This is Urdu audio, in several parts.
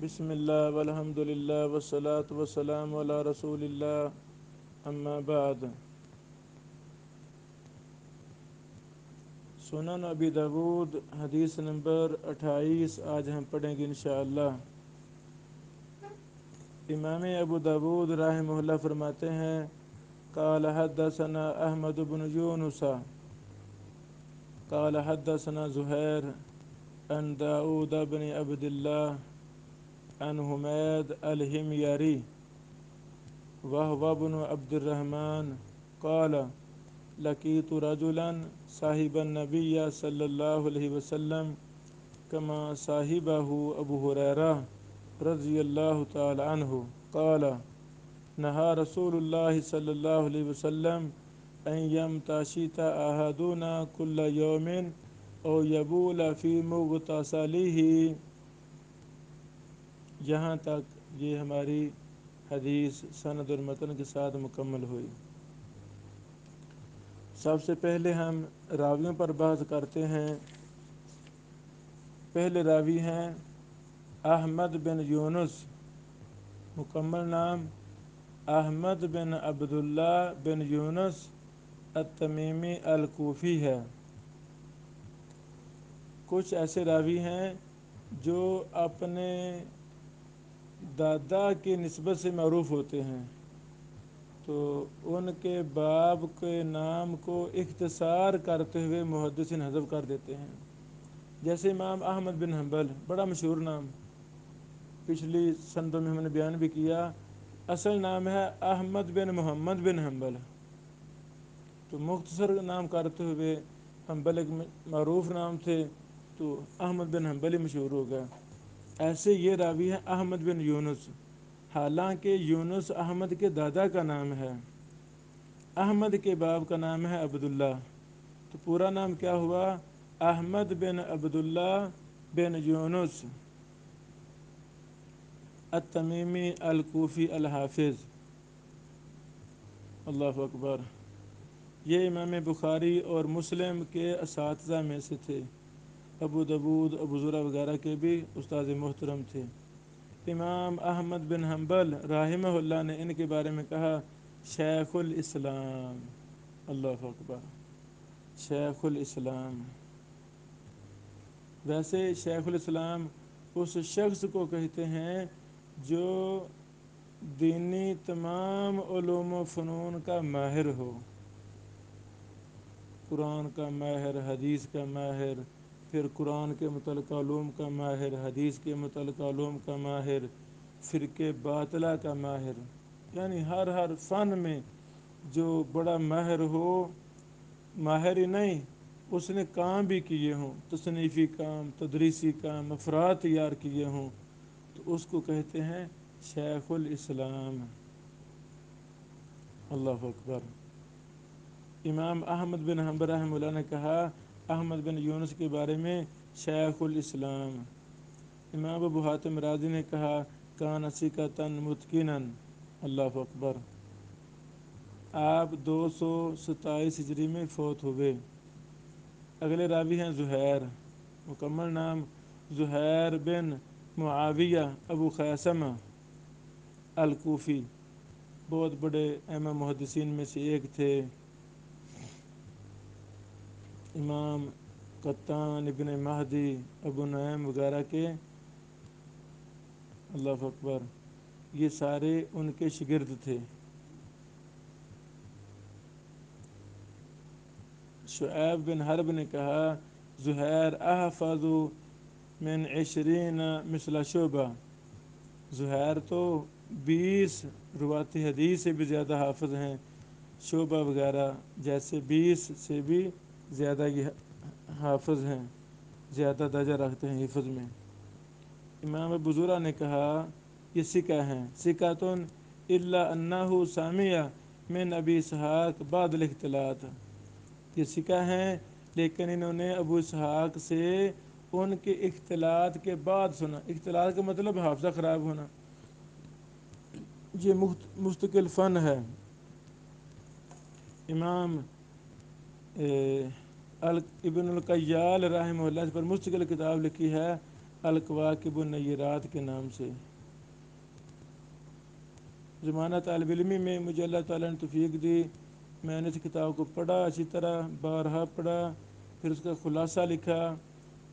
بسم اللہ والحمد للہ والصلاة والسلام علی رسول اللہ اما بعد۔ سنن ابی داود حدیث نمبر 28 آج ہم پڑھیں گے انشاءاللہ۔ امام ابو داود رحمہ اللہ فرماتے ہیں قال حدثنا احمد بن یونس قال حدثنا زہیر عن داود بن عبد اللہ عن حمید الحميري وهو ابن عبد الرحمن قال لقيت رجلا صاحب النبي صلى الله عليه وسلم كما صاحبه ابو هريرة رضي الله تعالى عنه قال نهى رسول الله صلى الله عليه وسلم أن يمتشط أحدنا كل يوم أو يبول في مغتسله۔ یہاں تک یہ ہماری حدیث سند اور متن کے ساتھ مکمل ہوئی۔ سب سے پہلے ہم راویوں پر بحث کرتے ہیں۔ پہلے راوی ہیں احمد بن یونس، مکمل نام احمد بن عبداللہ بن یونس التمیمی الکوفی ہے۔ کچھ ایسے راوی ہیں جو اپنے دادا کی نسبت سے معروف ہوتے ہیں، تو ان کے باپ کے نام کو اختصار کرتے ہوئے محدثین حذف کر دیتے ہیں۔ جیسے امام احمد بن حنبل، بڑا مشہور نام، پچھلی سندوں میں ہم نے بیان بھی کیا۔ اصل نام ہے احمد بن محمد بن حنبل، تو مختصر نام کرتے ہوئے حنبل ایک معروف نام تھے تو احمد بن حنبل ہی مشہور ہو گیا۔ ایسے یہ راوی ہے احمد بن یونس، حالانکہ یونس احمد کے دادا کا نام ہے، احمد کے باپ کا نام ہے عبداللہ، تو پورا نام کیا ہوا؟ احمد بن عبداللہ بن یونس التمیمی الکوفی الحافظ۔ اللہ اکبر۔ یہ امام بخاری اور مسلم کے اساتذہ میں سے تھے، ابو داود ابو زرع وغیرہ کے بھی استاد محترم تھے۔ امام احمد بن حنبل رحمہ اللہ نے ان کے بارے میں کہا شیخ الاسلام۔ اللہ اکبر، شیخ الاسلام۔ ویسے شیخ الاسلام اس شخص کو کہتے ہیں جو دینی تمام علوم و فنون کا ماہر ہو، قرآن کا ماہر، حدیث کا ماہر، پھر قرآن کے متعلق علوم کا ماہر، حدیث کے متعلق علوم کا ماہر، فرقے باطلہ کا ماہر، یعنی ہر فن میں جو بڑا ماہر ہو، ماہر ہی نہیں اس نے کام بھی کیے ہوں، تصنیفی کام، تدریسی کام، افراد تیار کیے ہوں، تو اس کو کہتے ہیں شیخ الاسلام۔ اللہ اکبر۔ امام احمد بن حنبل رحمہ اللہ نے کہا احمد بن یونس کے بارے میں شیخ الاسلام۔ امام ابو حاتم رازی نے کہا کان ثقۃ متقنا۔ اللہ اکبر۔ آپ 227 ہجری میں فوت ہوئے۔ اگلے راوی ہیں زہیر، مکمل نام زہیر بن معاویہ ابو خیثمہ الکوفی، بہت بڑے ائمہ محدثین میں سے ایک تھے۔ امام قطان ابن مہدی ابو نعیم وغیرہ کے، اللہ اکبر، یہ سارے ان کے شاگرد تھے۔ شعیب بن حرب نے کہا زہیر احفظ من 20 مثل شعبہ۔ زہیر تو 20 روایت حدیث سے بھی زیادہ حافظ ہیں، شعبہ وغیرہ جیسے 20 سے بھی زیادہ یہ حافظ ہیں، زیادہ درجہ رکھتے ہیں حفظ میں۔ امام ابو زرع نے کہا یہ ثقہ ہیں، ثقۃ الا انہ سمع من ابی اسحاق بعد الاختلاط، یہ ثقہ ہیں لیکن انہوں نے ابو اسحاق سے ان کے اختلاط کے بعد سنا۔ اختلاط کا مطلب حافظہ خراب ہونا، یہ مستقل فن ہے۔ امام ابن القیال رحمہ اللہ اس پر مستقل کتاب لکھی ہے الکواکب النیرات کے نام سے۔ زمانہ طالب علمی میں مجھے اللہ تعالیٰ نے توفیق دی، میں نے اس کتاب کو پڑھا، اچھی طرح بارہا پڑھا، پھر اس کا خلاصہ لکھا،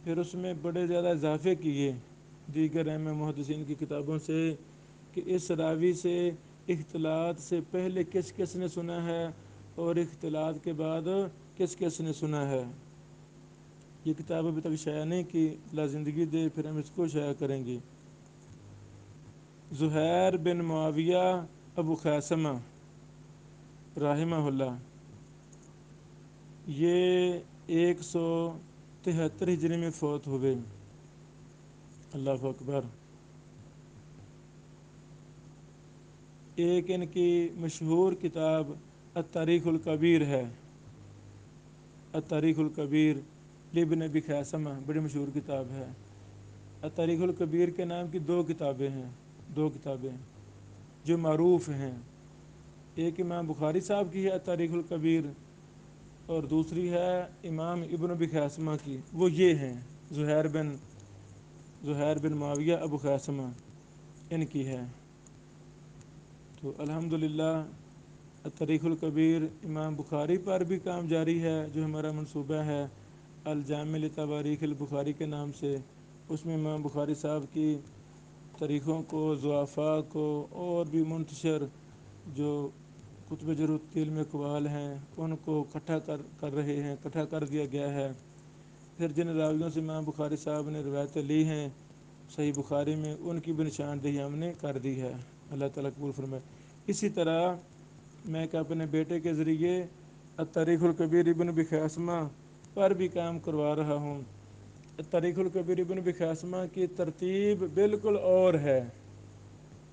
پھر اس میں بڑے زیادہ اضافے کیے دیگر اہم محدثین کی کتابوں سے، کہ اس راوی سے اختلاط سے پہلے کس کس نے سنا ہے اور اختلاط کے بعد کس کس نے سنا ہے۔ یہ کتاب ابھی تک شائع نہیں کی، اللہ زندگی دے پھر ہم اس کو شائع کریں گے۔ زہیر بن معاویہ ابو خیثمہ رحمہ اللہ، یہ 173 ہجری میں فوت ہوئے۔ اللہ اکبر۔ ایک ان کی مشہور کتاب التاریخ الکبیر ہے، التاریخ الکبیر لابن ابی خیثمہ، بڑی مشہور کتاب ہے۔ التاریخ الکبیر کے نام کی دو کتابیں ہیں، دو کتابیں جو معروف ہیں، ایک امام بخاری صاحب کی ہے التاریخ الکبیر، اور دوسری ہے امام ابن ابی خیثمہ کی، وہ یہ ہیں زہیر بن معاویہ ابو خیثمہ، ان کی ہے۔ تو الحمدللہ التاریخ الکبیر امام بخاری پر بھی کام جاری ہے، جو ہمارا منصوبہ ہے الجامع لتواریخ البخاری کے نام سے، اس میں امام بخاری صاحب کی تاریخوں کو، ضعفاء کو، اور بھی منتشر جو کتب جرح والتعدیل میں اقوال ہیں ان کو اکٹھا کر رہے ہیں، اکٹھا کر دیا گیا ہے۔ پھر جن راویوں سے امام بخاری صاحب نے روایتیں لی ہیں صحیح بخاری میں، ان کی بھی نشاندہی ہم نے کر دی ہے، اللہ تعالیٰ قبول فرمائے۔ اسی طرح میں اپنے بیٹے کے ذریعے التاریخ الکبیر ابن ابی خیثمہ پر بھی کام کروا رہا ہوں۔ التاریخ الکبیر ابن ابی خیثمہ کی ترتیب بالکل اور ہے،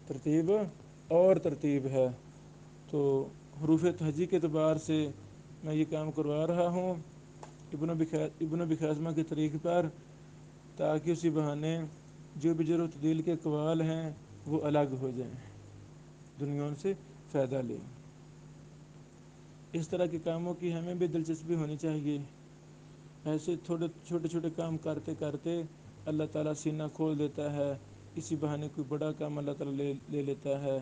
ترتیب ہے، تو حروف تہجی کے اعتبار سے میں یہ کام کروا رہا ہوں ابن ابی خیثمہ کی طریق پر، تاکہ اسی بہانے جو بھی جرح و تعدیل کے اقوال ہیں وہ الگ ہو جائیں، دنیا ان سے فائدہ لیں۔ اس طرح کے کاموں کی ہمیں بھی دلچسپی ہونی چاہیے، ایسے چھوٹے چھوٹے کام کرتے کرتے اللہ تعالیٰ سینہ کھول دیتا ہے، اسی بہانے کوئی بڑا کام اللہ تعالیٰ لے لیتا ہے،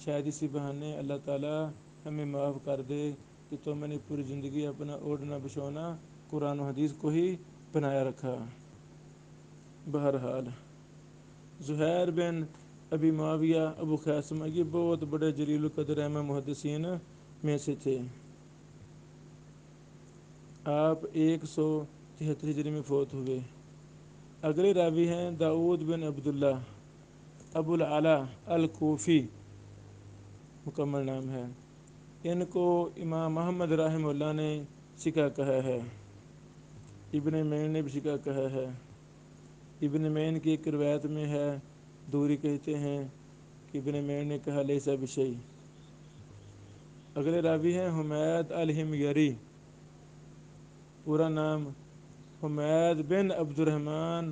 شاید اسی بہانے اللہ تعالیٰ ہمیں معاف کر دے کہ تو میں نے پوری زندگی اپنا اوڑھنا بچھونا قرآن و حدیث کو ہی بنایا رکھا۔ بہرحال زہیر بن ابی معاویہ ابو خیثمہ یہ بہت بڑے جلیل القدر اہم محدثین میں سے تھے۔ آپ 173 ہجری میں فوت ہوئے۔ اگلے راوی ہیں داؤد بن عبداللہ ابو العلا الکوفی، مکمل نام ہے، ان کو امام محمد رحمہ اللہ نے ثقہ کہا ہے، ابن معین نے بھی ثقہ کہا ہے۔ ابن معین کی ایک روایت میں ہے، دوری کہتے ہیں کہ ابن معین نے کہا لیسا بشیء۔ اگلے راوی ہیں حمید الحمیری، پورا نام حمید بن عبد الرحمن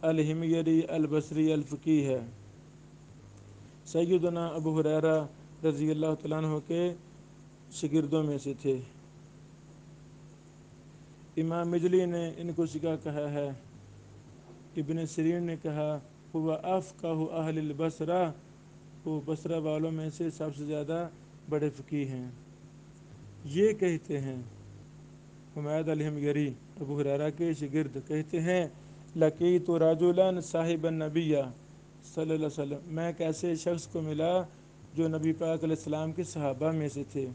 الحمیری البصری الفقیہ ہے، سیدنا ابو ہریرہ رضی اللہ تعالیٰ عنہ کے شاگردوں میں سے تھے۔ امام مجلی نے ان کو ثقہ کہا ہے، ابن سیرین نے کہا هو افقہ اہل البصرہ، وہ بصرہ والوں میں سے سب سے زیادہ بڑے فقیہ ہیں۔ یہ کہتے ہیں حمید الحمیری ابو ہریرہ کے شاگرد کہتے ہیں لقیت رجلا صاحب النبی صلی اللہ علیہ وسلم، میں ایک ایسے شخص کو ملا جو نبی پاک علیہ السلام کے صحابہ میں سے تھے۔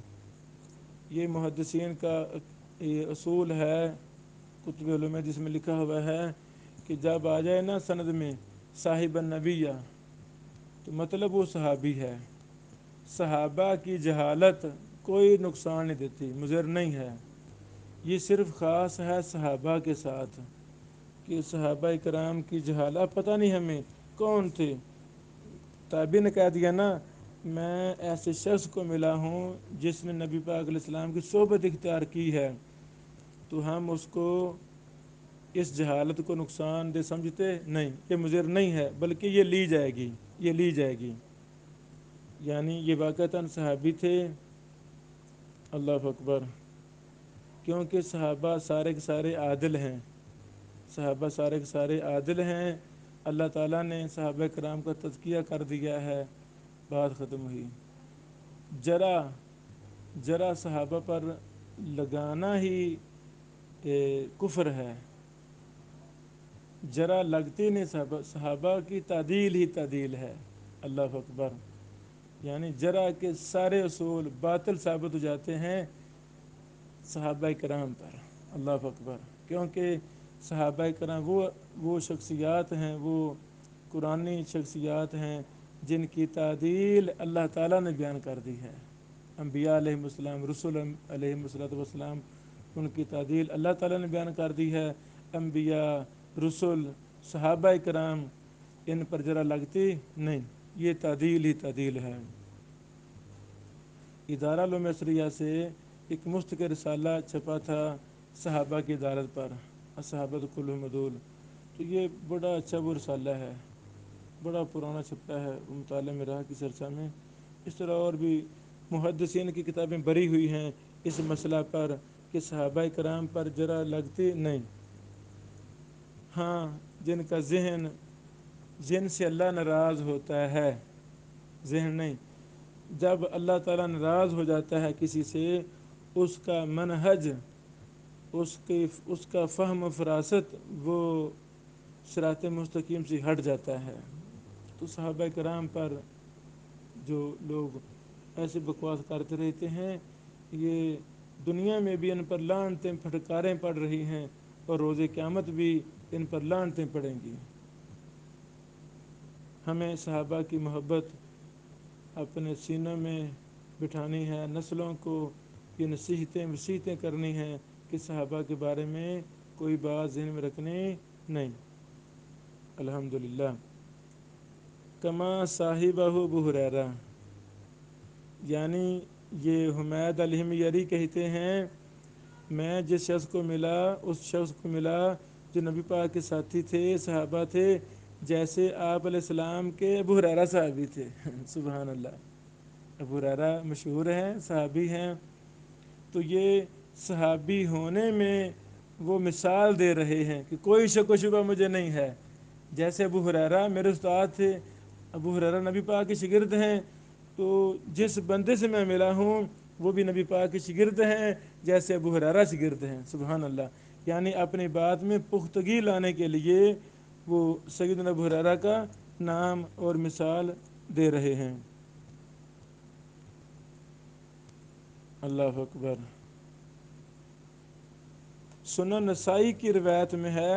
یہ محدثین کا یہ اصول ہے کتب علوم جس میں لکھا ہوا ہے کہ جب آ جائے نا سند میں صاحب النبی تو مطلب وہ صحابی ہے، صحابہ کی جہالت کوئی نقصان نہیں دیتی، مضر نہیں ہے، یہ صرف خاص ہے صحابہ کے ساتھ، کہ صحابہ کرام کی جہالت پتہ نہیں ہمیں کون تھے، تابعین نے کہہ دیا نا میں ایسے شخص کو ملا ہوں جس نے نبی پاک علیہ السلام کی صحبت اختیار کی ہے، تو ہم اس کو اس جہالت کو نقصان دہ سمجھتے نہیں، یہ مضر نہیں ہے بلکہ یہ لی جائے گی، یہ لی جائے گی، یعنی یہ واقعتاً صحابی تھے۔ اللہ اکبر، کیونکہ صحابہ سارے کے سارے عادل ہیں، صحابہ سارے کے سارے عادل ہیں، اللہ تعالیٰ نے صحابہ کرام کا تزکیہ کر دیا ہے، بات ختم ہوئی۔ جرا صحابہ پر لگانا ہی کفر ہے، جرا لگتی نہیں، صحابہ کی تعدیل ہی تعدیل ہے۔ اللہ اکبر، یعنی جرا کے سارے اصول باطل ثابت ہو جاتے ہیں صحابہ کرام پر۔ اللہ اکبر، کیونکہ صحابہ کرام وہ شخصیات ہیں، وہ قرآنی شخصیات ہیں جن کی تعدیل اللہ تعالیٰ نے بیان کر دی ہے۔ انبیاء علیہم السلام، رسول علیہم السلام، ان کی تعدیل اللہ تعالیٰ نے بیان کر دی ہے۔ انبیاء، رسول، صحابہ کرام، ان پر جرا لگتی نہیں، یہ تعدیل ہی تعدیل ہے۔ ادارہ علوم مصریہ سے ایک مستقل رسالہ چھپا تھا صحابہ کی عدالت پر، الصحابۃ کلھم عدول، تو یہ بڑا اچھا وہ رسالہ ہے، بڑا پرانا چھپا ہے، مطالعہ میں رہا کی چرچا میں۔ اس طرح اور بھی محدثین کی کتابیں بری ہوئی ہیں اس مسئلہ پر کہ صحابہ کرام پر جرا لگتی نہیں۔ ہاں، جن سے اللہ ناراض ہوتا ہے، ذہن نہیں، جب اللہ تعالیٰ ناراض ہو جاتا ہے کسی سے، اس کا منہج، اس کا فہم و فراست وہ صراط مستقیم سے ہٹ جاتا ہے۔ تو صحابہ کرام پر جو لوگ ایسے بکواس کرتے رہتے ہیں، یہ دنیا میں بھی ان پر لعنتیں پھٹکاریں پڑ رہی ہیں، اور روز قیامت بھی ان پر لعنتیں پڑیں گی۔ ہمیں صحابہ کی محبت اپنے سینوں میں بٹھانی ہے، نسلوں کو یہ نصیحتیں کرنی ہیں کہ صحابہ کے بارے میں کوئی بات ذہن میں رکھنی نہیں۔ الحمدللہ۔ کما صاحبہ ابو ہریرہ، یعنی یہ حمید الحمیری کہتے ہیں، میں جس شخص کو ملا، اس شخص کو ملا جو نبی پاک کے ساتھی تھے، صحابہ تھے، جیسے آپ علیہ السلام کے ابو ہریرہ صحابی تھے۔ سبحان اللہ، ابو ہریرہ مشہور ہیں، صحابی ہیں، تو یہ صحابی ہونے میں وہ مثال دے رہے ہیں کہ کوئی شک و شبہ مجھے نہیں ہے۔ جیسے ابو ہریرہ میرے استاد تھے، ابو ہریرہ نبی پاک کے شاگرد ہیں، تو جس بندے سے میں ملا ہوں وہ بھی نبی پاک کے شاگرد ہیں، جیسے ابو ہریرہ شاگرد ہیں۔ سبحان اللہ، یعنی اپنی بات میں پختگی لانے کے لیے وہ سیدنا ابو ہریرہ کا نام اور مثال دے رہے ہیں۔ اللہ اکبر۔ سنن نسائی کی روایت میں ہے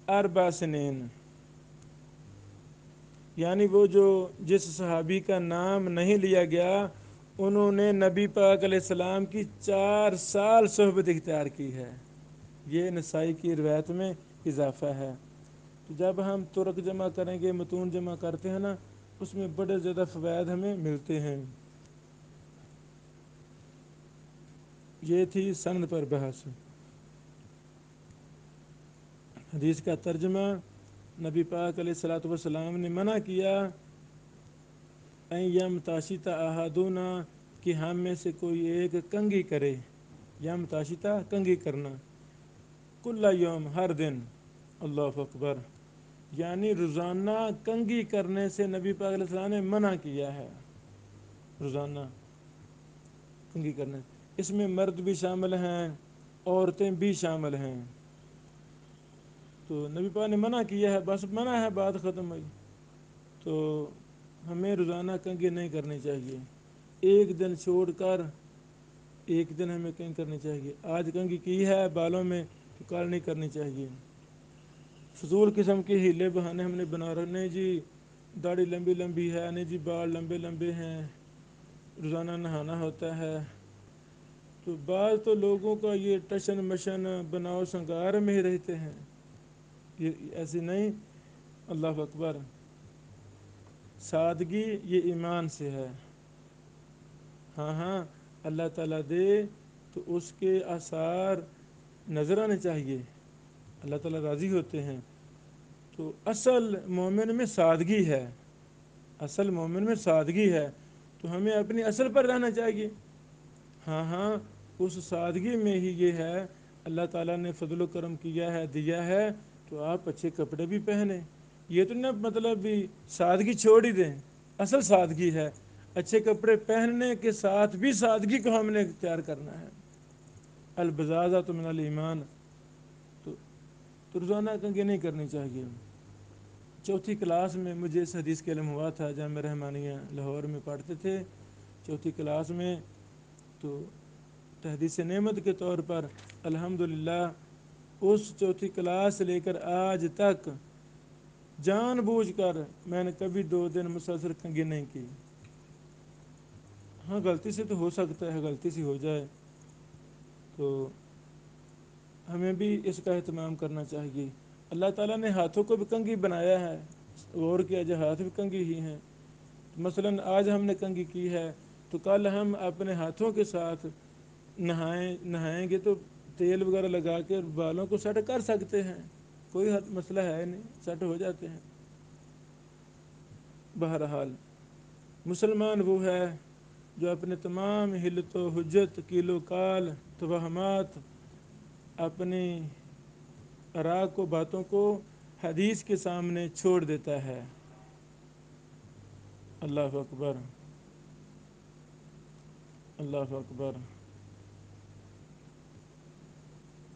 4 سنین، یعنی وہ جس صحابی کا نام نہیں لیا گیا، انہوں نے نبی پاک علیہ السلام کی 4 سال صحبت اختیار کی ہے، یہ نسائی کی روایت میں اضافہ ہے۔ تو جب ہم طرق جمع کریں گے، متون جمع کرتے ہیں نا، اس میں بڑے زیادہ فوائد ہمیں ملتے ہیں۔ یہ تھی سند پر بحث۔ حدیث کا ترجمہ، نبی پاک علیہ الصلوۃ والسلام نے منع کیا ان یمتاشط احدنا، کہ ہم میں سے کوئی ایک کنگھی کرے، یمتاشطہ کنگھی کرنا، کل یوم، ہر دن۔ اللہ اکبر، یعنی روزانہ کنگھی کرنے سے نبی پاک علیہ السلام نے منع کیا ہے، روزانہ کنگھی کرنے، اس میں مرد بھی شامل ہیں، عورتیں بھی شامل ہیں، تو نبی پاک نے منع کیا ہے، بس منع ہے، بات ختم ہوئی۔ تو ہمیں روزانہ کنگھی نہیں کرنی چاہیے، ایک دن چھوڑ کر ایک دن ہمیں کنگھی کرنی چاہیے۔ آج کنگھی کی ہے بالوں میں تو کل نہیں کرنی چاہیے۔ فضول قسم کے ہیلے بہانے ہم نے بنا رکھنے، جی داڑھی لمبی لمبی ہے، نہیں جی بال لمبے لمبے ہیں، روزانہ نہانا ہوتا ہے، تو بعض تو لوگوں کا یہ ٹشن مشن بناؤ سنگار میں ہی رہتے ہیں، یہ ایسے نہیں۔ اللہ اکبر، سادگی یہ ایمان سے ہے۔ ہاں ہاں، اللہ تعالیٰ دے تو اس کے آثار نظر آنے چاہیے، اللہ تعالیٰ راضی ہوتے ہیں۔ تو اصل مومن میں سادگی ہے، اصل مومن میں سادگی ہے، تو ہمیں اپنی اصل پر رہنا چاہیے۔ ہاں ہاں، اس سادگی میں ہی یہ ہے، اللہ تعالیٰ نے فضل و کرم کیا ہے، دیا ہے، تو آپ اچھے کپڑے بھی پہنیں، یہ تو نہ مطلب بھی سادگی چھوڑ ہی دیں، اصل سادگی ہے، اچھے کپڑے پہننے کے ساتھ بھی سادگی کو ہم نے اختیار کرنا ہے۔ البزازہ من الایمان، تو روزانہ کنگھی نہیں کرنی چاہیے۔ چوتھی کلاس میں مجھے اس حدیث کا علم ہوا تھا، جامعہ رحمانیہ لاہور میں پڑھتے تھے چوتھی کلاس میں، تو تحدیث نعمت کے طور پر الحمدللہ اس چوتھی کلاس سے لے کر آج تک جان بوجھ کر میں نے کبھی 2 دن مسلسل کنگھی نہیں کی۔ ہاں غلطی سے تو ہو سکتا ہے، غلطی سے ہو جائے تو ہمیں بھی اس کا اہتمام کرنا چاہیے۔ اللہ تعالیٰ نے ہاتھوں کو بھی کنگھی بنایا ہے، غور کیا جائے ہاتھ بھی کنگھی ہی ہیں۔ مثلاً آج ہم نے کنگھی کی ہے تو کل ہم اپنے ہاتھوں کے ساتھ نہائیں گے تو تیل وغیرہ لگا کے بالوں کو سیٹ کر سکتے ہیں، کوئی مسئلہ ہے نہیں، سیٹ ہو جاتے ہیں۔ بہرحال مسلمان وہ ہے جو اپنے تمام حلت و حجت کیل و کال توہمات، اپنی آراء کو، باتوں کو حدیث کے سامنے چھوڑ دیتا ہے۔ اللہ اکبر، اللہ اکبر۔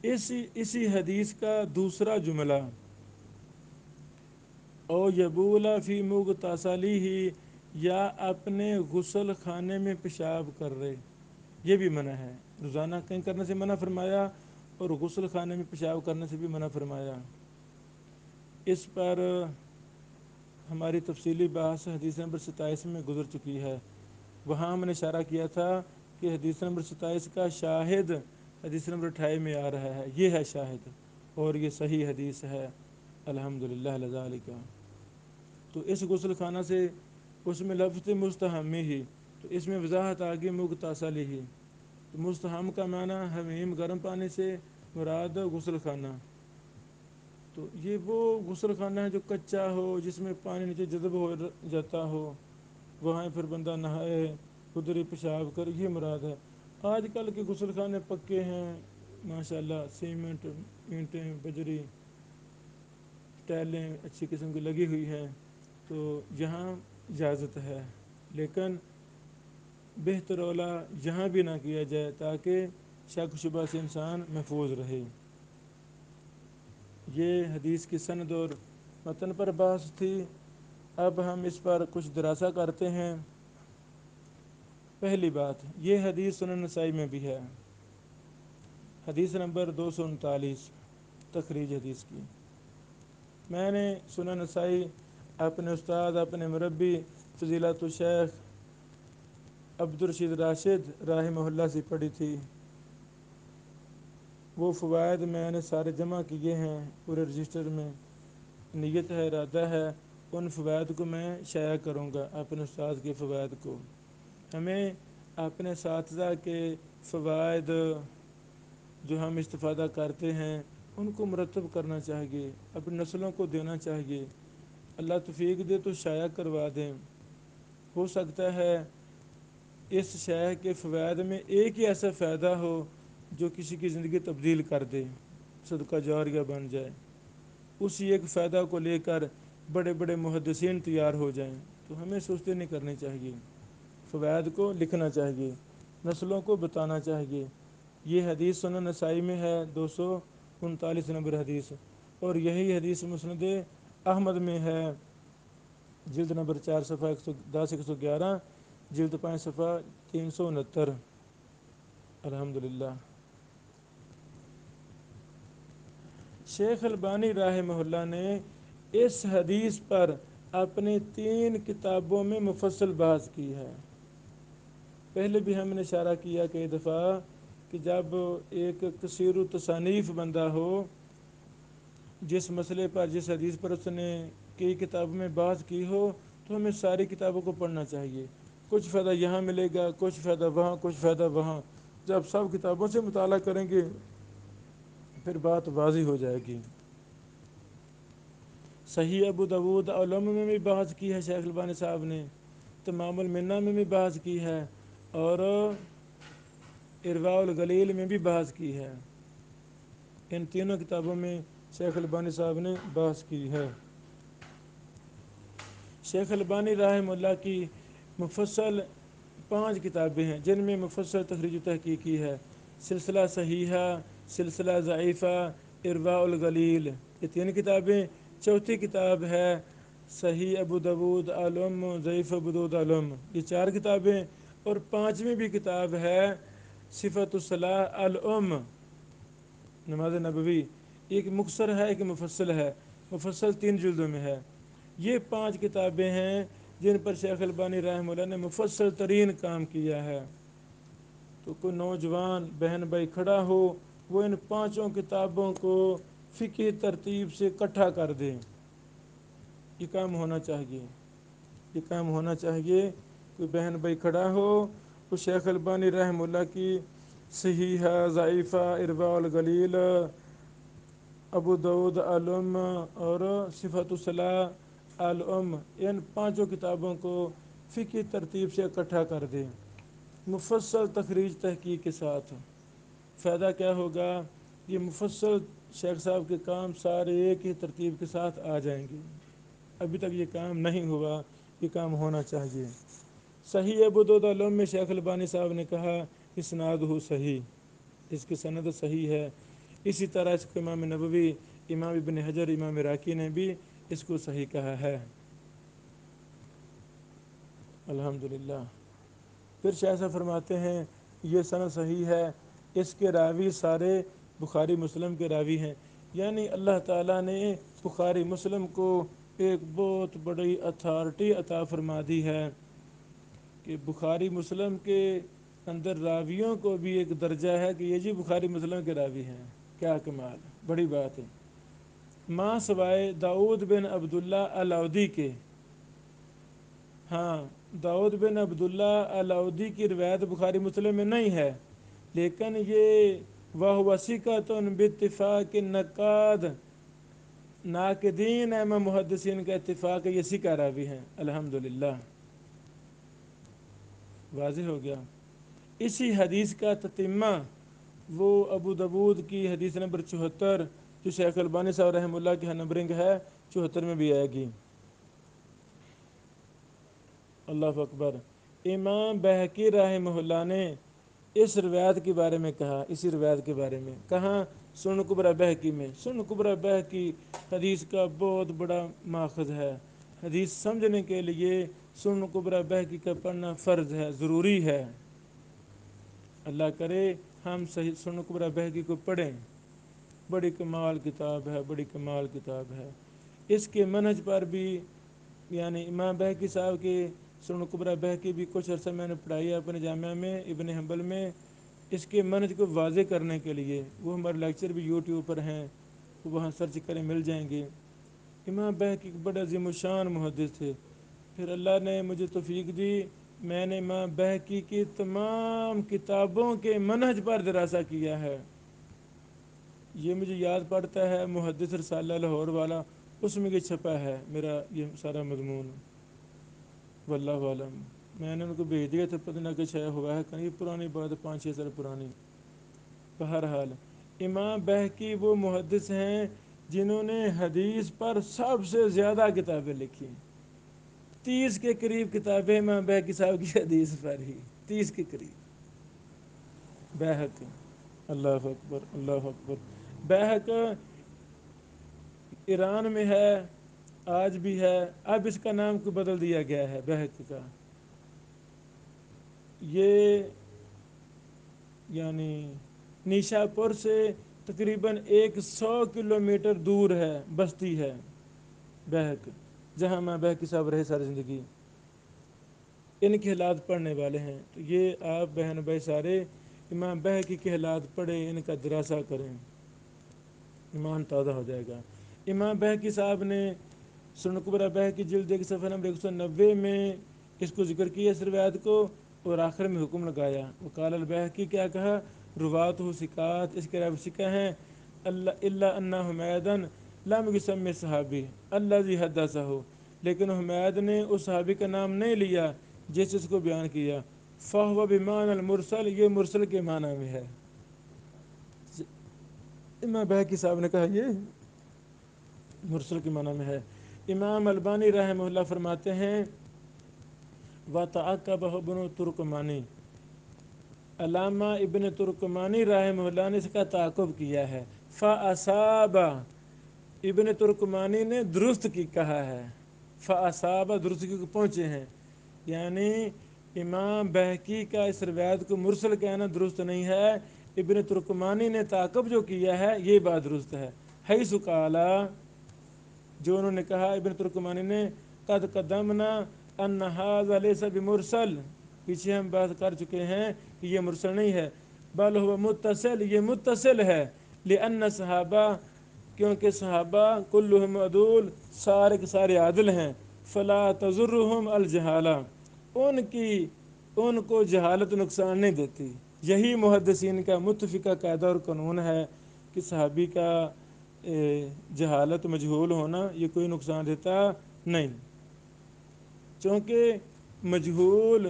اسی حدیث کا دوسرا جملہ، او یبولا فی مغتسلہ، یا اپنے غسل خانے میں پیشاب کر رہے، یہ بھی منع ہے۔ روزانہ کہیں کرنے سے منع فرمایا اور غسل خانے میں پیشاب کرنے سے بھی منع فرمایا۔ اس پر ہماری تفصیلی بحث حدیث نمبر 27 میں گزر چکی ہے، وہاں ہم نے اشارہ کیا تھا کہ حدیث نمبر 27 کا شاہد حدیث نمبر 28 میں آ رہا ہے، یہ ہے شاہد، اور یہ صحیح حدیث ہے الحمدللہ لذالک۔ تو اس غسل خانہ سے اس میں لفظ مستحمی ہی، تو اس میں وضاحت آگی مغتسلہ ہی، تو مستحم کا معنی حمیم گرم پانی سے مراد غسل خانہ، تو یہ وہ غسل خانہ ہے جو کچا ہو، جس میں پانی نیچے جذب ہو جاتا ہو، وہاں پھر بندہ نہائے، ادھر ہی پیشاب کر، یہ مراد ہے۔ آج کل کے غسل خانے پکے ہیں ماشاءاللہ، سیمنٹ، اینٹیں، بجری، ٹائلیں اچھی قسم کی لگی ہوئی ہیں، تو یہاں اجازت ہے، لیکن بہتر اولا یہاں بھی نہ کیا جائے تاکہ شک شبہ سے انسان محفوظ رہے۔ یہ حدیث کی سند اور متن پر بحث تھی، اب ہم اس پر کچھ دراسہ کرتے ہیں۔ پہلی بات، یہ حدیث سنن نسائی میں بھی ہے، حدیث نمبر 239، تخریج حدیث کی۔ میں نے سنن نسائی اپنے استاد، اپنے مربی فضیلت الشیخ عبدالرشید راشد رحمہ اللہ سے پڑھی تھی، وہ فوائد میں نے سارے جمع کیے ہیں پورے رجسٹر میں، نیت ہے، ارادہ ہے ان فوائد کو میں شائع کروں گا، اپنے استاد کے فوائد کو۔ ہمیں اپنے اساتذہ کے فوائد جو ہم استفادہ کرتے ہیں ان کو مرتب کرنا چاہیے، اپنی نسلوں کو دینا چاہیے، اللہ توفیق دے تو شائع کروا دیں۔ ہو سکتا ہے اس شائع کے فوائد میں ایک ہی ایسا فائدہ ہو جو کسی کی زندگی تبدیل کر دے، صدقہ جاریہ بن جائے، اسی ایک فائدہ کو لے کر بڑے بڑے محدثین تیار ہو جائیں، تو ہمیں سستی نہیں کرنی چاہیے، فوائد کو لکھنا چاہیے، نسلوں کو بتانا چاہیے۔ یہ حدیث سنن نسائی میں ہے، 239 نمبر حدیث، اور یہی حدیث مسند احمد میں ہے، جلد نمبر 4 صفحہ 110 111، جلد 5 صفحہ 369، الحمدللہ۔ شیخ البانی رحمہ اللہ نے اس حدیث پر اپنی 3 کتابوں میں مفصل بحث کی ہے۔ پہلے بھی ہم نے اشارہ کیا کئی دفعہ کہ جب ایک کثیر التصانیف بندہ ہو، جس مسئلے پر، جس حدیث پر اس نے کئی کتابوں میں بحث کی ہو، تو ہمیں ساری کتابوں کو پڑھنا چاہیے، کچھ فائدہ یہاں ملے گا، کچھ فائدہ وہاں، کچھ فائدہ وہاں، جب سب کتابوں سے مطالعہ کریں گے پھر بات واضح ہو جائے گی۔ صحیح ابو داؤد علم میں بھی بحث کی ہے شیخ البانی صاحب نے، تمام المنہ میں بھی بحث کی ہے، اور ارواء الغلیل میں بھی بحث کی ہے، ان تینوں کتابوں میں شیخ البانی صاحب نے بحث کی ہے۔ شیخ البانی رحمہ اللہ کی مفصل 5 کتابیں ہیں جن میں مفصل تخریج و تحقیق کی ہے: سلسلہ صحیحہ، سلسلہ ضعیفہ، ارواء الغلیل، یہ 3 کتابیں. چوتھی کتاب ہے صحیح ابو داود الام، ضعیف ابو داود الام، یہ 4 کتابیں. اور 5ویں بھی کتاب ہے صفۃ الصلاۃ الام، نماز نبوی. ایک مختصر ہے، ایک مفصل ہے. مفصل 3 جلدوں میں ہے. یہ 5 کتابیں ہیں جن پر شیخ البانی رحمہ اللہ نے مفصل ترین کام کیا ہے. تو کوئی نوجوان بہن بھائی کھڑا ہو، وہ ان 5 کتابوں کو فقہی ترتیب سے اکٹھا کر دیں. یہ کام ہونا چاہیے، یہ کام ہونا چاہیے. کوئی بہن بھائی کھڑا ہو، وہ شیخ البانی رحمہ اللہ کی صحیحہ، ضعیفہ، ارواء الغلیل، ابو داود الام اور صفۃ الصلاۃ الام، ان 5 کتابوں کو فقہی ترتیب سے اکٹھا کر دیں مفصل تخریج تحقیق کے ساتھ. فائدہ کیا ہوگا؟ یہ مفصل شیخ صاحب کے کام سارے ایک ہی ترتیب کے ساتھ آ جائیں گے. ابھی تک یہ کام نہیں ہوا، یہ کام ہونا چاہیے. صحیح ابو داود الام میں شیخ البانی صاحب نے کہا اسنادہ صحیح، اس کی سند صحیح ہے. اسی طرح اس کو امام نبوی، امام ابن حجر، امام عراقی نے بھی اس کو صحیح کہا ہے. الحمدللہ. پھر شیخ صاحب فرماتے ہیں یہ سند صحیح ہے، اس کے راوی سارے بخاری مسلم کے راوی ہیں. یعنی اللہ تعالیٰ نے بخاری مسلم کو ایک بہت بڑی اتھارٹی عطا فرما دی ہے کہ بخاری مسلم کے اندر راویوں کو بھی ایک درجہ ہے کہ یہ جی بخاری مسلم کے راوی ہیں. کیا کمال، بڑی بات ہے. ماں سوائے داؤد بن عبداللہ الاودی کے، ہاں، داؤد بن عبداللہ الاودی کی روایت بخاری مسلم میں نہیں ہے، لیکن یہ وہ ثقۃ باتفاق النقاد، ناقدین و محدثین کا اتفاق ہے یہ ثقہ راوی ہیں. الحمدللہ. واضح ہو گیا. اسی حدیث کا تتمہ وہ ابو داود کی حدیث نمبر 74 جو شیخ البانی صاحب رحمہ اللہ کی نمبرنگ ہے 74 میں بھی آئے گی. اللہ اکبر. امام بہقی رحمہ اللہ نے اس روایت کے بارے میں کہا، اسی روایت کے بارے میں کہاں؟ سنن کبریٰ بہقی میں. سنن کبریٰ بہقی حدیث کا بہت بڑا ماخذ ہے. حدیث سمجھنے کے لیے سنن کبریٰ بہقی کا پڑھنا فرض ہے، ضروری ہے. اللہ کرے ہم صحیح سنن کبریٰ بہقی کو پڑھیں. بڑی کمال کتاب ہے، بڑی کمال کتاب ہے. اس کے منہج پر بھی، یعنی امام بہقی صاحب کی سنن کبریٰ بہقی بھی کچھ عرصہ میں نے پڑھائی ہے اپنے جامعہ میں ابن حنبل میں. اس کے منہج کو واضح کرنے کے لیے وہ ہمارے لیکچر بھی یوٹیوب پر ہیں، وہاں سرچ کریں مل جائیں گے. امام بہقی ایک بڑے عظیم الشان محدث تھے. پھر اللہ نے مجھے توفیق دی، میں نے امام بہقی کی تمام کتابوں کے منہج پر دراسہ کیا ہے. یہ مجھے یاد پڑتا ہے محدث رسالہ لاہور والا، اس میں یہ چھپا ہے میرا یہ سارا مضمون. واللہ اعلم. میں نے ان کو بھیج دیا تھا، پتہ نہ کچھ ہے ہوا ہے کہیں، پرانی بات ہے 5-6 سال پرانی. بہرحال امام بہقی وہ محدث ہیں جنہوں نے حدیث پر سب سے زیادہ کتابیں لکھی. 30 کے قریب کتابیں امام بہقی صاحب کی حدیث پر ہی، 30 کے قریب. بہق، اللہ اکبر، اللہ اکبر. بہق ایران میں ہے، آج بھی ہے. اب اس کا نام کو بدل دیا گیا ہے بہق کا. یہ یعنی نیشا پور سے تقریباً 100 کلومیٹر دور ہے، بستی ہے بہق، جہاں امام بہقی صاحب رہے ساری زندگی. ان کے حالات پڑھنے والے ہیں تو یہ آپ بہن بھائی سارے امام بہقی کے حالات پڑھیں، ان کا دراسہ کریں، ایمان تازہ ہو جائے گا. امام بہقی صاحب نے سنن کبریٰ بہقی جلد 1 صفحہ نمبر 190 میں اس کو ذکر کیا اس روایت کو، اور آخر میں حکم لگایا. وقال البہقی، کیا کہا؟ رواتہ ثقات، اس کے راوی ثقہ ہیں. الا ان حمیدا لم یسمی صحابی الذی حدثہ، لیکن حمید نے اس صحابی کا نام نہیں لیا جس اس کو بیان کیا. فہو بمعنی المرسل، یہ مرسل کے معنی میں ہے. امام بہقی صاحب نے کہا یہ مرسل کے معنی میں ہے. امام البانی رحمہ اللہ فرماتے ہیں وَتَعَقَّبَهُ ابن ترکمانی، علامہ ابن ترکمانی رحمہ اللہ نے اس کا تعاقب کیا ہے. فَأَصَابَ، ابن ترکمانی نے درست کی کہا ہے. فَأَصَابَ درست کی پہنچے ہیں، یعنی امام بہقی کا اس روایت کو مرسل کہنا درست نہیں ہے. ابن ترکمانی نے تعاقب جو کیا ہے یہ بات درست ہے. حیث قال، جو انہوں نے کہا ابن ترکمانی نے، قد قدمنا ان ھذا لیس بمرسل، پیچھے ہم بات کر چکے ہیں کہ یہ مرسل نہیں ہے، بل هو متصل، یہ متصل ہے. لأن صحابہ، کیونکہ صحابہ کلہم عدول، سارے کے سارے عادل ہیں. فلا تضرهم الجہالہ، ان کو جہالت نقصان نہیں دیتی. یہی محدثین کا متفقہ قاعدہ اور قانون ہے کہ صحابی کا جہالت مجہول ہونا یہ کوئی نقصان دیتا نہیں. چونکہ مجہول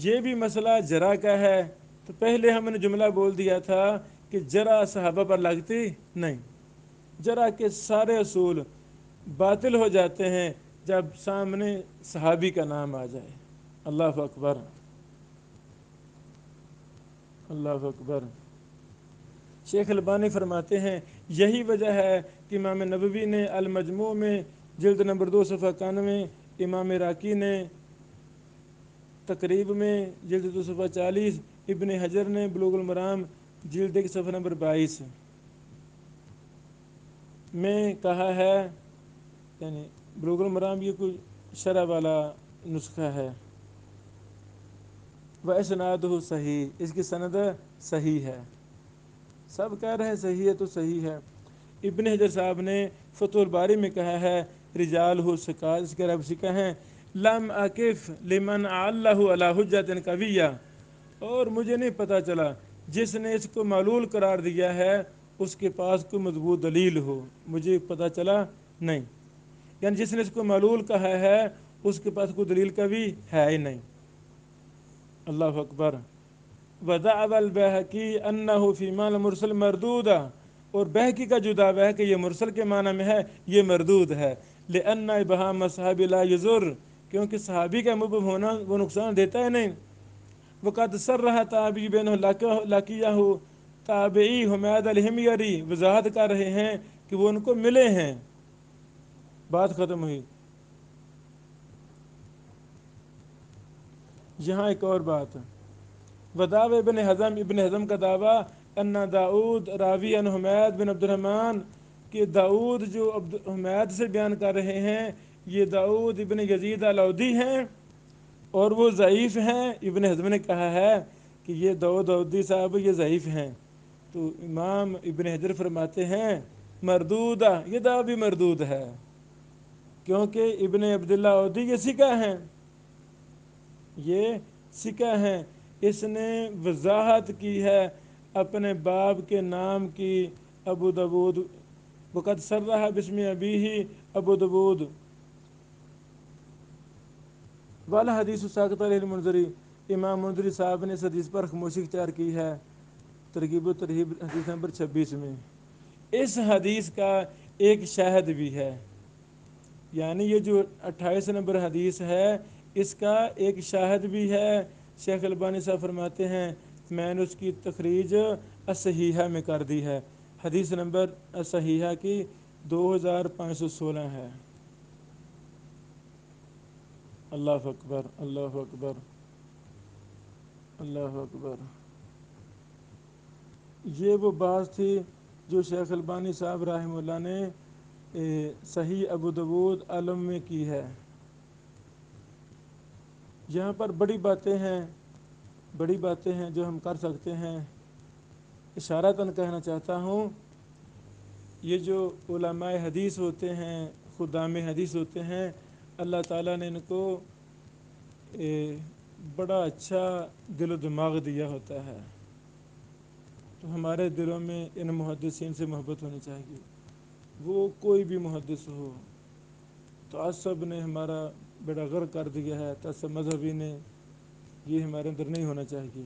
یہ بھی مسئلہ جرح کا ہے، تو پہلے ہم نے جملہ بول دیا تھا کہ جرح صحابہ پر لگتی نہیں. جرح کے سارے اصول باطل ہو جاتے ہیں جب سامنے صحابی کا نام آ جائے. اللہ اکبر، اللہ اکبر. شیخ البانی فرماتے ہیں یہی وجہ ہے کہ امام نووی نے المجموع میں جلد نمبر 2 صفحہ 91، امام راقی نے تقریب میں جلد 2 صفحہ 40، ابن حجر نے بلوغ المرام جلد 1 صفحہ نمبر 22 میں کہا ہے، یعنی بلوغ المرام یہ کوئی شرح والا نسخہ ہے. وَإِسْنَادُهُ صحیح، اس کی سند صحیح ہے. سب کہہ رہے ہیں صحیح ہے تو صحیح ہے. ابن حجر صاحب نے فتح الباری میں کہا ہے رجالہ ثقات، اس کے رب سکہ ہیں. لم اقف لمن علّہ علی حجۃ قویہ، اور مجھے نہیں پتہ چلا جس نے اس کو معلول قرار دیا ہے اس کے پاس کوئی مضبوط دلیل ہو. مجھے پتہ چلا نہیں، یعنی جس نے اس کو معلول کہا ہے اس کے پاس کوئی دلیل کبھی ہے ہی نہیں. اللہ اکبر. وَذَعَبَ الْبَيْهَقِي أَنَّهُ فِي مَعْنَى الْمُرْسَلِ مَرْدُودًا، اور بہقی کا جو دعویٰ ہے کہ یہ مرسل کے معنی میں ہے یہ مردود ہے. لِأَنَّ إِبْهَامَ الصَّحَابِ لَا يَضُرُّ، کیونکہ صحابی کا مبہم ہونا وہ نقصان دیتا ہے نہیں. وقد صرح تابعی بینہ لقیہ، تابعی حمید الحمیری وضاحت کر رہے ہیں کہ وہ ان کو ملے ہیں. بات ختم ہوئی. یہاں ایک اور بات، ودعوی ابن حزم کا دعویٰ ان داؤد راوی ان حمید بن عبد الرحمن، کہ داؤد جو حمید سے بیان کر رہے ہیں یہ داؤد ابن یزید الاودی ہیں اور وہ ضعیف ہیں. ابن حزم نے کہا ہے کہ یہ داؤد الاودی صاحب یہ ضعیف ہیں. تو امام ابن حجر فرماتے ہیں مردودہ، یہ دعویٰ بھی مردود ہے کیونکہ ابن عبداللہ اودی یہ ثقہ ہیں، یہ ثقہ ہیں. اس نے وضاحت کی ہے اپنے باپ کے نام کی. ابو داؤد وقد صرح باسم ابیہ ابو داؤد والحدیث ساقط علیہ المنذری، امام منذری صاحب نے اس حدیث پر خاموشی اختیار کی ہے ترغیب و ترہیب حدیث نمبر 26 میں. اس حدیث کا ایک شاہد بھی ہے، یعنی یہ جو 28 نمبر حدیث ہے اس کا ایک شاہد بھی ہے. شیخ البانی صاحب فرماتے ہیں میں نے اس کی تخریج الصحیحہ میں کر دی ہے. حدیث نمبر الصحیحہ کی 2516 ہے. اللہ اکبر، اللہ اکبر، اللہ اکبر. یہ وہ بات تھی جو شیخ البانی صاحب رحمہ اللہ نے صحیح ابو داؤد علم میں کی ہے. یہاں پر بڑی باتیں ہیں جو ہم کر سکتے ہیں. اشارتاً کہنا چاہتا ہوں یہ جو علماء حدیث ہوتے ہیں، خدام حدیث ہوتے ہیں، اللہ تعالیٰ نے ان کو بڑا اچھا دل و دماغ دیا ہوتا ہے. تو ہمارے دلوں میں ان محدثین سے محبت ہونی چاہیے. وہ کوئی بھی محدث ہو، تعصب نے ہمارا بیڑا غرق کر دیا ہے. تعصب مذہبی نے، یہ ہمارے اندر نہیں ہونا چاہیے.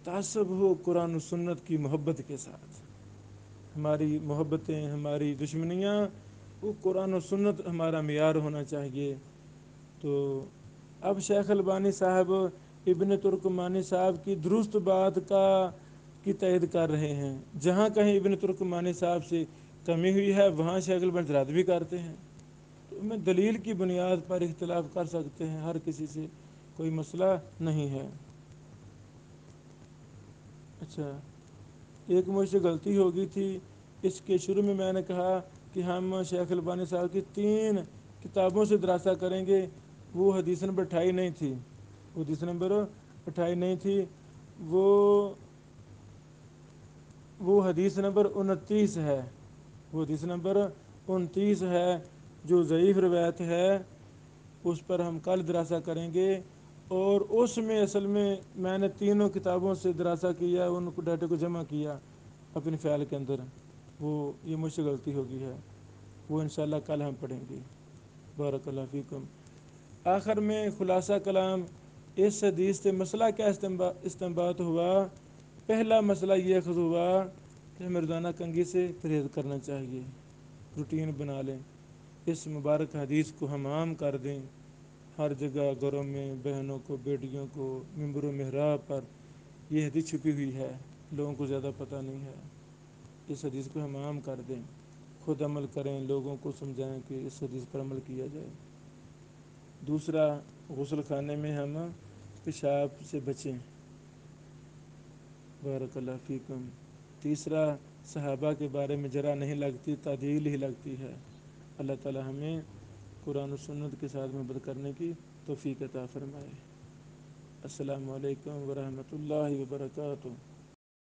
تعصب ہو قرآن و سنت کی محبت کے ساتھ. ہماری محبتیں، ہماری دشمنیاں وہ قرآن و سنت ہمارا معیار ہونا چاہیے۔ تو اب شیخ البانی صاحب ابن ترکمانی صاحب کی درست بات کی تائید کر رہے ہیں، جہاں کہیں ابن ترکمانی صاحب سے کمی ہوئی ہے وہاں شیخ البانی رد بھی کرتے ہیں۔ تو میں دلیل کی بنیاد پر اختلاف کر سکتے ہیں، ہر کسی سے کوئی مسئلہ نہیں ہے۔ اچھا، ایک مجھ سے غلطی ہو گئی تھی، اس کے شروع میں نے کہا کہ ہم شیخ البانی صاحب کی 3 کتابوں سے دراسہ کریں گے، وہ حدیث نمبر 28 نہیں تھی، حدیث نمبر 28 نہیں تھی، وہ حدیث نمبر 29 ہے، وہ حدیث نمبر 29 ہے جو ضعیف روایت ہے، اس پر ہم کل دراسہ کریں گے۔ اور اس میں اصل میں نے تینوں کتابوں سے دراسہ کیا، ان کو ڈاٹے کو جمع کیا اپنے فائل کے اندر، یہ مجھ سے غلطی ہو گئی ہے، وہ انشاءاللہ کل ہم پڑھیں گے۔ بارک اللہ فیکم۔ آخر میں خلاصہ کلام، اس حدیث سے مسئلہ کیا استنباط ہوا؟ پہلا مسئلہ یہ اخذ ہوا کہ ہمیں روزانہ کنگھی سے پرہیز کرنا چاہیے، روٹین بنا لیں، اس مبارک حدیث کو ہم عام کر دیں، ہر جگہ گھروں میں بہنوں کو، بیٹیوں کو، ممبر و محراب پر یہ حدیث چھپی ہوئی ہے، لوگوں کو زیادہ پتہ نہیں ہے، اس حدیث کو ہم عام کر دیں، خود عمل کریں، لوگوں کو سمجھائیں کہ اس حدیث پر عمل کیا جائے۔ دوسرا، غسل خانے میں ہم پیشاب سے بچیں، بارک اللہ فیکم۔ تیسرا، صحابہ کے بارے میں ذرا نہیں لگتی، تعدیل ہی لگتی ہے۔ اللہ تعالی ہمیں قرآن و سنت کے ساتھ محبت کرنے کی توفیق عطا فرمائے۔ السلام علیکم ورحمۃ اللہ وبرکاتہ۔